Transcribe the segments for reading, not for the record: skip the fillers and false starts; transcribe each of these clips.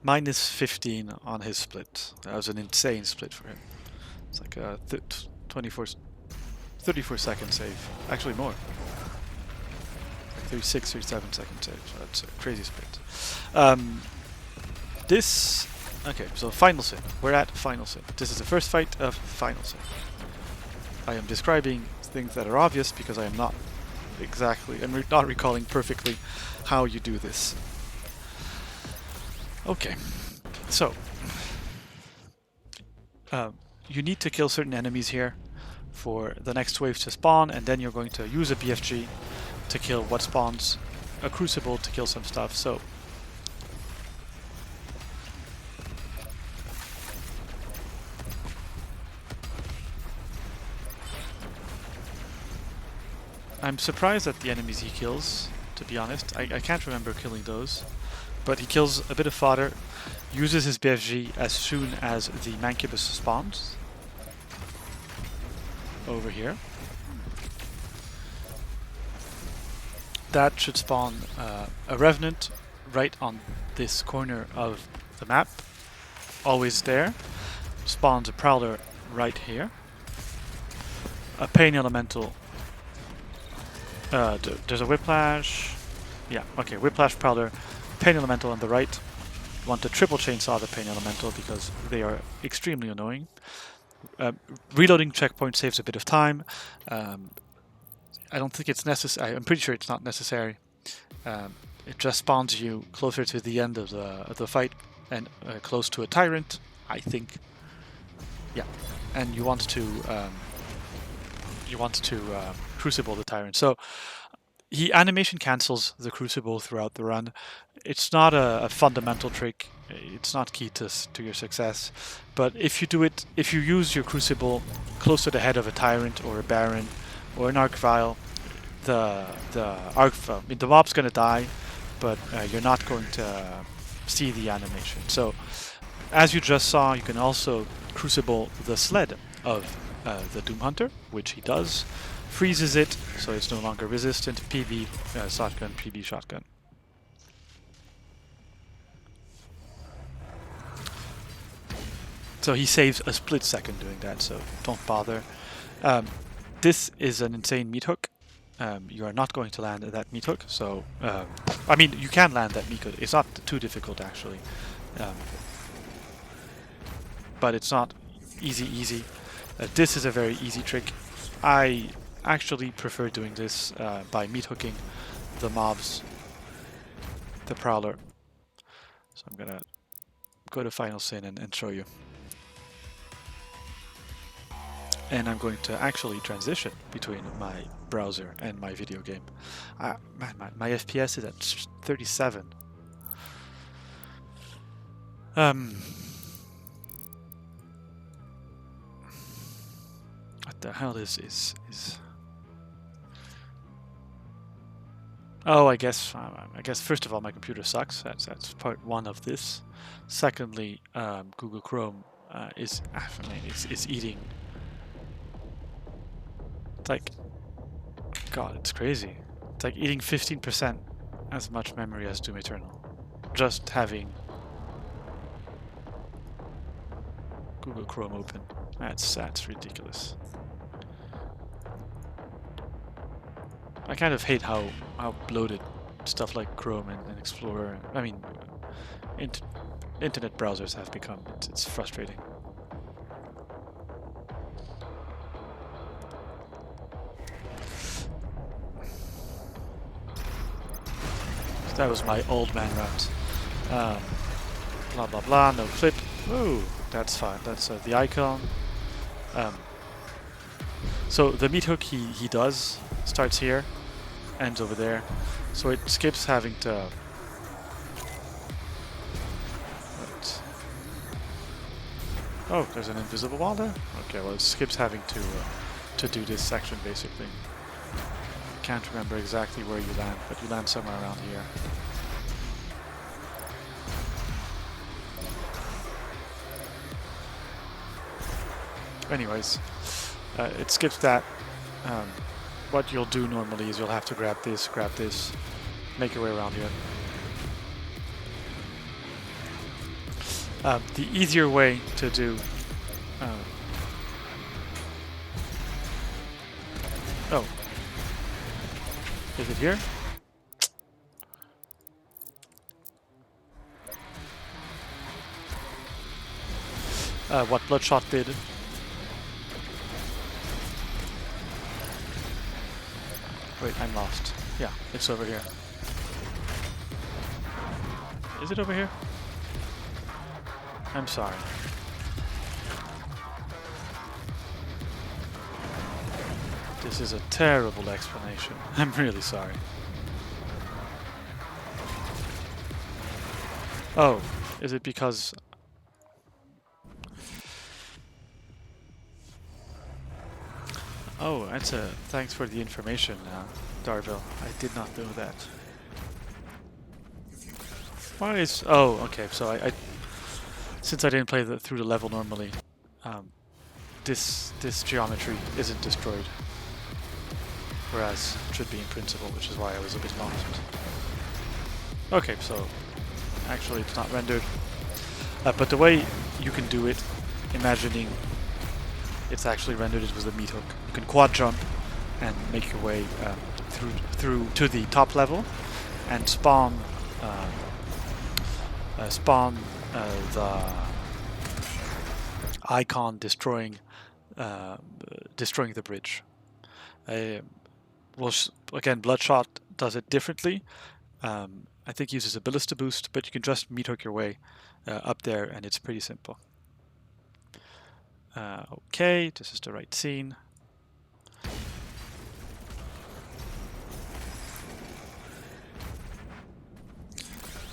minus 15 on his split. That was an insane split for him. It's like a 34 second save. Actually more. Like 36, 37 second save. So that's a crazy split. Okay, so Final Sin. We're at Final Sin. This is the first fight of Final Sin. I am describing things that are obvious because I am not exactly, and not recalling perfectly how you do this. Okay, so you need to kill certain enemies here for the next wave to spawn, and then you're going to use a BFG to kill what spawns, a Crucible to kill some stuff. So I'm surprised at the enemies he kills, to be honest. I can't remember killing those. But he kills a bit of fodder, uses his BFG as soon as the Mancubus spawns. Over here. That should spawn a Revenant right on this corner of the map. Always there. Spawns a Prowler right here. A Pain Elemental. There's a Whiplash. Yeah, okay, Whiplash, Prowler, Pain Elemental on the right. You want to triple chainsaw the Pain Elemental because they are extremely annoying. Reloading checkpoint saves a bit of time. I don't think it's necessary. I'm pretty sure it's not necessary. It just spawns you closer to the end of the fight and close to a Tyrant, I think. Yeah, and you want to Crucible the Tyrant. So he animation cancels the Crucible throughout the run. It's not a fundamental trick. It's not key to your success. But if you use your Crucible close to the head of a Tyrant or a Baron or an Arc-Vile, the mob's going to die, but you're not going to see the animation. So as you just saw, you can also Crucible the sled of the Doom Hunter, which he does. Freezes it, so it's no longer resistant. PB shotgun, PB shotgun. So he saves a split second doing that, so don't bother. This is an insane meat hook. You are not going to land that meat hook, so I mean you can land that meat hook. It's not too difficult actually, but it's not easy. This is a very easy trick. I actually prefer doing this by meat hooking the mobs, the Prowler. So I'm gonna go to Final Sin and show you. And I'm going to actually transition between my browser and my video game. Man, my FPS is at 37. What the hell is Oh, I guess first of all my computer sucks. That's part one of this. Secondly, Google Chrome is eating. It's like, God, it's crazy. It's like eating 15% as much memory as Doom Eternal. Just having Google Chrome open. That's ridiculous. I kind of hate how bloated stuff like Chrome and Explorer, I mean, internet browsers have become. It's frustrating. So that was my old man route. Blah blah blah, no flip. Ooh, that's fine. That's the icon. So the meat hook he does starts here, ends over there, so it skips having to. Oh, there's an invisible wall there. Okay, well it skips having to do this section basically. Can't remember exactly where you land, but you land somewhere around here. Anyways, it skips that. What you'll do normally is you'll have to grab this, make your way around here. The easier way to do... oh. Is it here? What Bloodshot did. Wait, I'm lost. Yeah, it's over here. Is it over here? I'm sorry. This is a terrible explanation. I'm really sorry. Oh, is it because... oh, that's a... thanks for the information, Darville. I did not know that. Why is... oh, okay, so I since I didn't play through the level normally, this geometry isn't destroyed. Whereas it should be in principle, which is why I was a bit lost. Okay, so actually it's not rendered. But the way you can do it, imagining it's actually rendered, is with the meat hook. You can quad jump and make your way through to the top level and spawn the icon destroying the bridge. Well, again, Bloodshot does it differently. I think he uses a ballista boost, but you can just meat hook your way up there, and it's pretty simple. Okay, this is the right scene.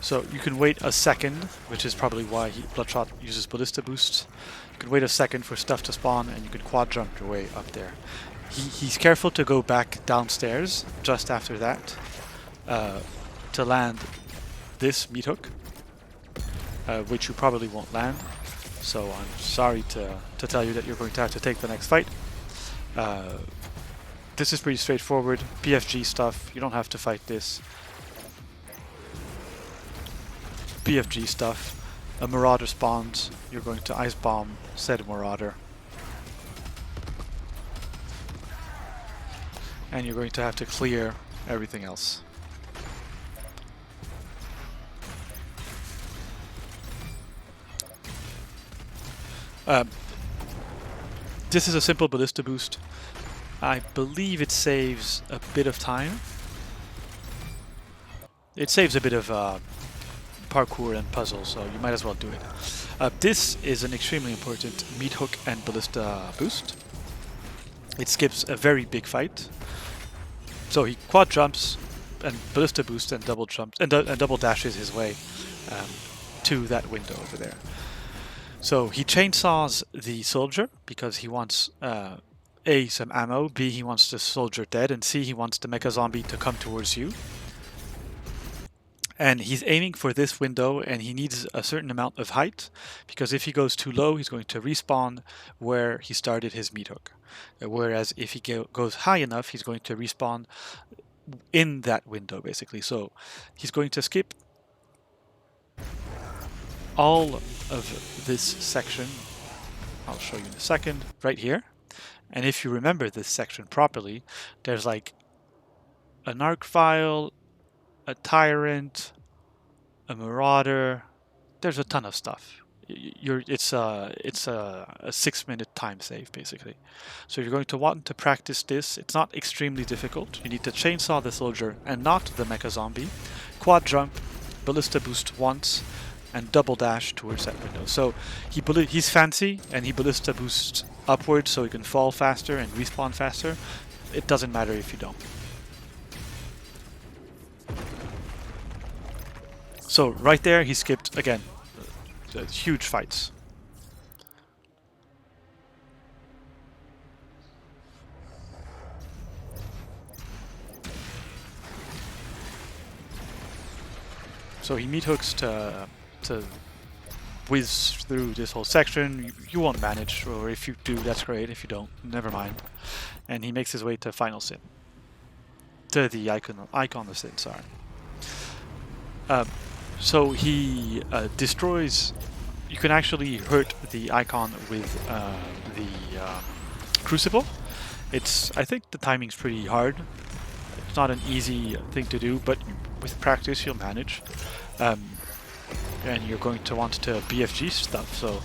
So you can wait a second, which is probably why Bloodshot uses ballista boosts. You can wait a second for stuff to spawn, and you can quad jump your way up there. He's careful to go back downstairs just after that to land this meat hook, which you probably won't land. So I'm sorry to tell you that you're going to have to take the next fight. This is pretty straightforward. PFG stuff, you don't have to fight this. PFG stuff. A Marauder spawns, you're going to ice bomb said Marauder. And you're going to have to clear everything else. This is a simple ballista boost. I believe it saves a bit of time. It saves a bit of parkour and puzzle, so you might as well do it. This is an extremely important meat hook and ballista boost. It skips a very big fight. So he quad jumps and ballista boost and double jumps and double dashes his way to that window over there. So he chainsaws the soldier because he wants A, some ammo, B, he wants the soldier dead, and C, he wants the mecha zombie to come towards you. And he's aiming for this window, and he needs a certain amount of height, because if he goes too low, he's going to respawn where he started his meat hook. Whereas if he goes high enough, he's going to respawn in that window, basically. So he's going to skip all of this section. I'll show you in a second, right here. And if you remember this section properly, there's like an arc file, a tyrant, a marauder. There's a ton of stuff. It's a 6-minute time save basically. So you're going to want to practice this. It's not extremely difficult. You need to chainsaw the soldier and not the mecha zombie. Quad jump, ballista boost once, and double dash towards that window. So he's fancy and he ballista boosts upwards so he can fall faster and respawn faster. It doesn't matter if you don't. So right there he skipped again huge fights. So he meat hooks to whiz through this whole section. You won't manage, or if you do, that's great. If you don't, never mind. And he makes his way to Final Sin. To the icon of Sin, sorry. So he destroys you can actually hurt the icon with the crucible. I think the timing's pretty hard. It's not an easy thing to do, but with practice you'll manage. And you're going to want to BFG stuff, so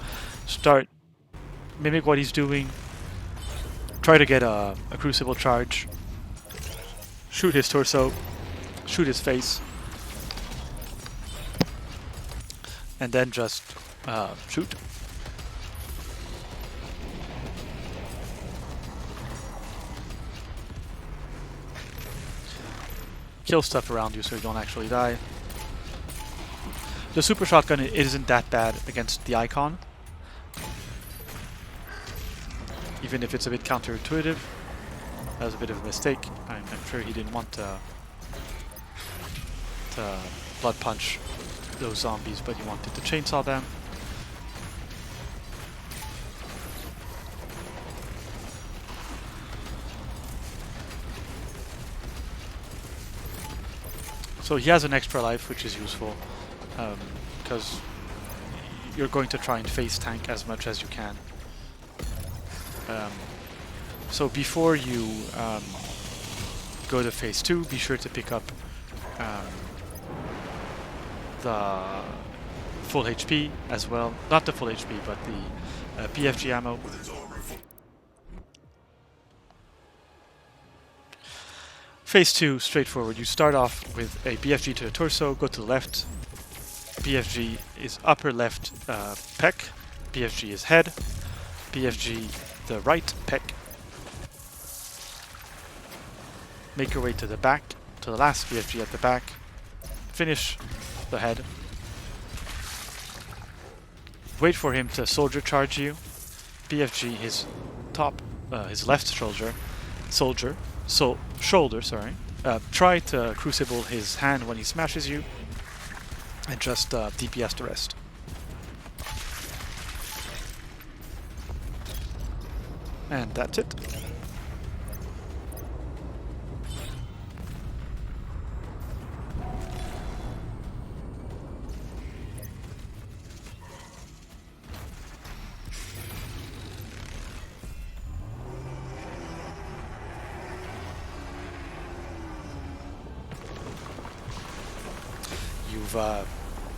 mimic what he's doing, try to get a crucible charge, shoot his torso, shoot his face, and then just shoot. Kill stuff around you so you don't actually die. The super shotgun isn't that bad against the icon, even if it's a bit counterintuitive. That was a bit of a mistake. I'm sure he didn't want to blood punch those zombies, but he wanted to chainsaw them. So he has an extra life, which is useful, because you're going to try and face tank as much as you can. So before you go to phase 2, be sure to pick up the full HP as well. Not the full HP, but the PFG ammo. Phase 2, straightforward. You start off with a BFG to the torso, go to the left. BFG is upper left pec. BFG is head. BFG the right pec. Make your way to the back, to the last BFG at the back. Finish the head. Wait for him to soldier charge you. BFG his left shoulder. Try to crucible his hand when he smashes you, and just DPS the rest. And that's it.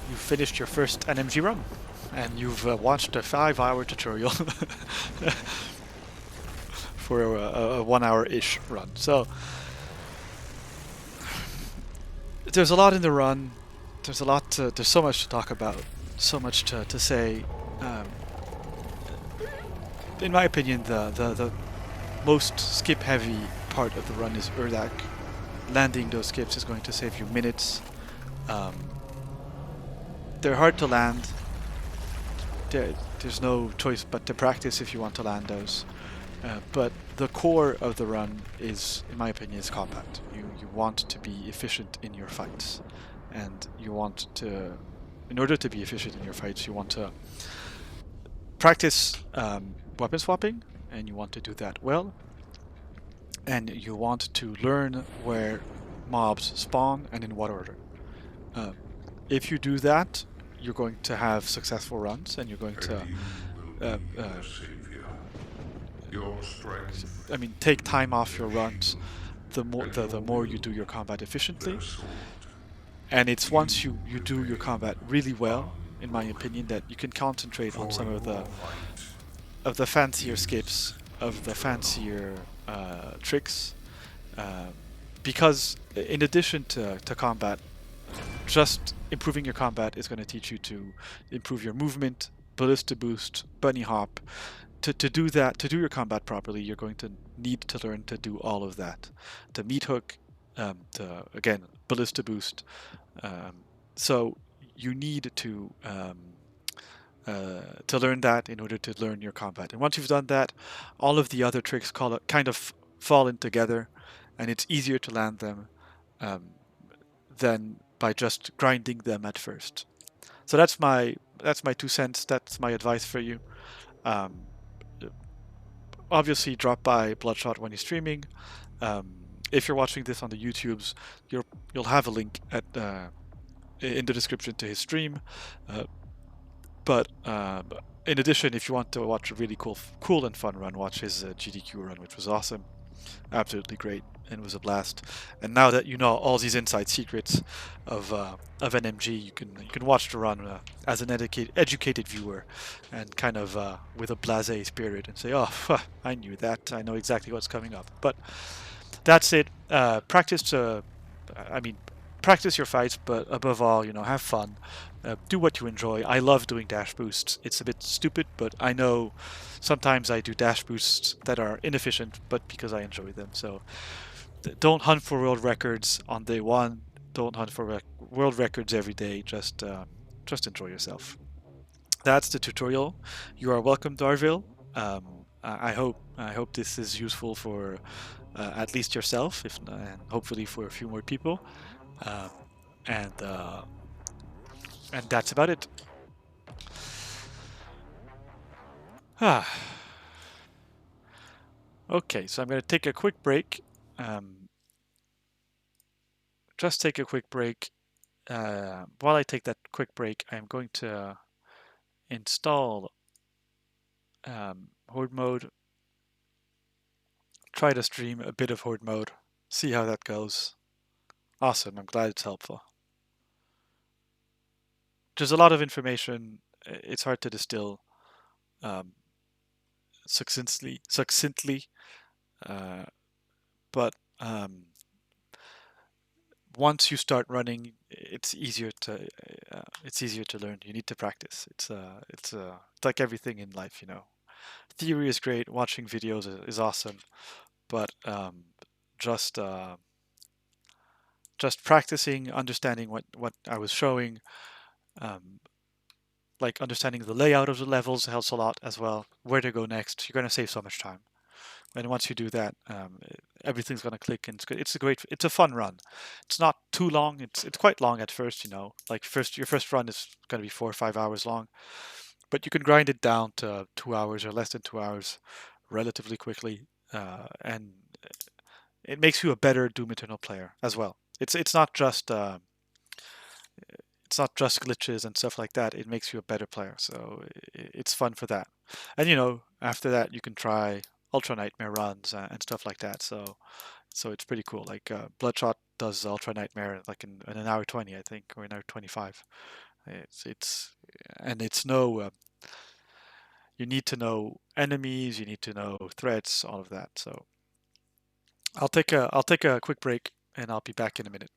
You've finished your first NMG run, and you've watched a 5-hour tutorial for a 1-hour-ish run. So there's a lot in the run. There's so much to talk about, so much to say. In my opinion, the most skip-heavy part of the run is Urdak. Landing those skips is going to save you minutes. They're hard to land. There's no choice but to practice if you want to land those. But the core of the run is, in my opinion, is combat. You want to be efficient in your fights, and you want to, in order to be efficient in your fights, you want to practice weapon swapping, and you want to do that well. And you want to learn where mobs spawn and in what order. If you do that, you're going to have successful runs, and you're going to take time off your runs. The more you do your combat efficiently, and it's once you do your combat really well, in my opinion, that you can concentrate on some of the fancier skips, of the fancier tricks, because in addition to combat, just improving your combat is going to teach you to improve your movement, ballista boost, bunny hop. To do that, to do your combat properly, you're going to need to learn to do all of that. To meat hook, again, ballista boost. So you need to learn that in order to learn your combat. And once you've done that, all of the other tricks kind of fall in together, and it's easier to land them than by just grinding them at first. So that's my 2 cents. That's my advice for you. Obviously, drop by Bloodshot when he's streaming. If you're watching this on the YouTubes, you'll have a link in the description to his stream. But in addition, if you want to watch a really cool and fun run, watch his GDQ run, which was awesome, absolutely great, and was a blast. And now that you know all these inside secrets of NMG, you can watch the run as an educated viewer, and kind of with a blasé spirit, and say, "Oh, I knew that. I know exactly what's coming up." But that's it. I mean, practice your fights, but above all, have fun. Do what you enjoy. I love doing dash boosts. It's a bit stupid, but I know sometimes I do dash boosts that are inefficient, but because I enjoy them. So don't hunt for world records on day one. Don't hunt for world records every day. Just enjoy yourself. That's the tutorial. You are welcome, Darville. I hope this is useful for at least yourself, if not, and hopefully for a few more people. Um, and that's about it. Ah, okay, so I'm going to take a quick break. Um, just take a quick break. While I take that quick break, I'm going to install Horde mode, try to stream a bit of Horde mode, see how that goes. Awesome, I'm glad it's helpful. There's a lot of information. It's hard to distill um, succinctly, uh, but once you start running, it's easier to learn. You need to practice. It's like everything in life. Theory is great. Watching videos is awesome, but just uh, just practicing, understanding what I was showing, um, like understanding the layout of the levels helps a lot as well. Where to go next? You're going to save so much time. And once you do that, everything's gonna click, and it's a fun run. It's not too long. It's quite long at first. Like your first run is gonna be 4 or 5 hours long, but you can grind it down to 2 hours or less than 2 hours relatively quickly, and it makes you a better Doom Eternal player as well. It's not just glitches and stuff like that. It makes you a better player, so it's fun for that. And after that, you can try Ultra Nightmare runs and stuff like that. So it's pretty cool. Like Bloodshot does Ultra Nightmare like in an hour 20, I think, or an hour 25. It's and it's no. You need to know enemies. You need to know threats. All of that. So I'll take a quick break, and I'll be back in a minute.